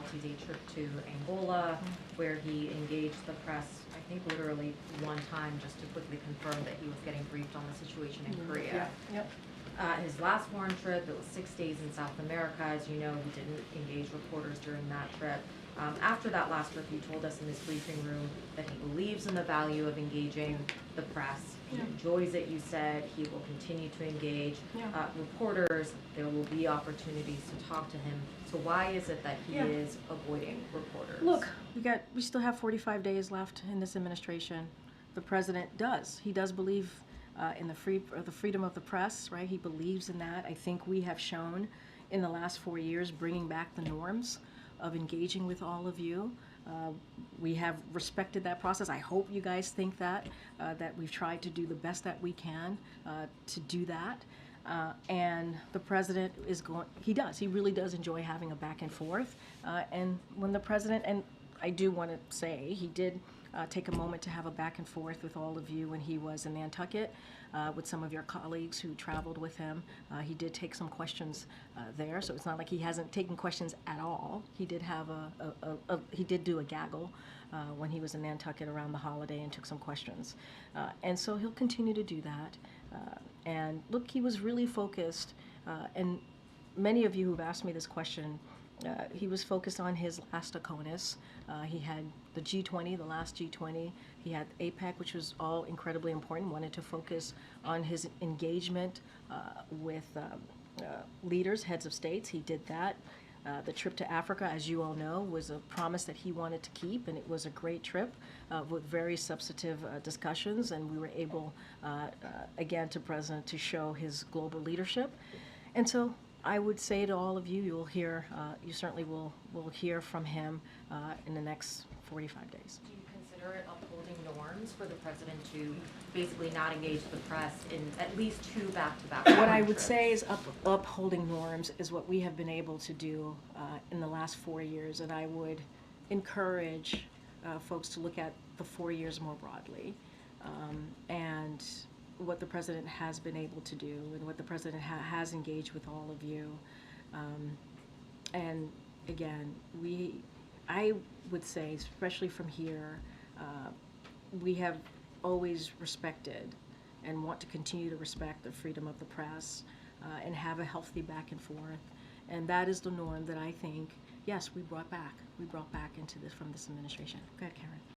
multi-day trip to Angola, where he engaged the press, I think literally one time, just to quickly confirm that he was getting briefed on the situation in Korea. Yep. His last foreign trip, it was 6 days in South America. As you know, he didn't engage reporters during that trip. After that last trip, he told us in this briefing room that he believes in the value of engaging the press. He enjoys it, you said. He will continue to engage reporters. There will be opportunities to talk to him. So why is it that he is avoiding reporters? Look, we still have 45 days left in this administration. The president does. He does believe in the freedom of the press, right? He believes in that. I think we have shown in the last 4 years bringing back the norms of engaging with all of you. We have respected that process. I hope you guys think that we've tried to do the best that we can to do that. And the president he really does enjoy having a back and forth. And when the president, and I do want to say, he did take a moment to have a back and forth with all of you when he was in Nantucket with some of your colleagues who traveled with him. He did take some questions there, so it's not like he hasn't taken questions at all. He did have he did do a gaggle when he was in Nantucket around the holiday and took some questions. And so he'll continue to do that. And look, he was really focused, and many of you who've asked me this question, he was focused on his last ACONUS. He had the G20, the last G20. He had APEC, which was all incredibly important. Wanted to focus on his engagement with leaders, heads of states. He did that. The trip to Africa, as you all know, was a promise that he wanted to keep, and it was a great trip with very substantive discussions, and we were able, again, to show his global leadership. And so I would say to all of you, you certainly will hear from him in the next 45 days. Do you consider it upholding norms for the president to basically not engage the press in at least 2 back-to-back What I would trips? say is upholding norms is what we have been able to do in the last 4 years, and I would encourage folks to look at the 4 years more broadly, and what the president has been able to do and what the president has engaged with all of you. And again, I would say, especially from here, we have always respected and want to continue to respect the freedom of the press and have a healthy back and forth. And that is the norm that I think, yes, we brought back into this from this administration. Go ahead, Karen.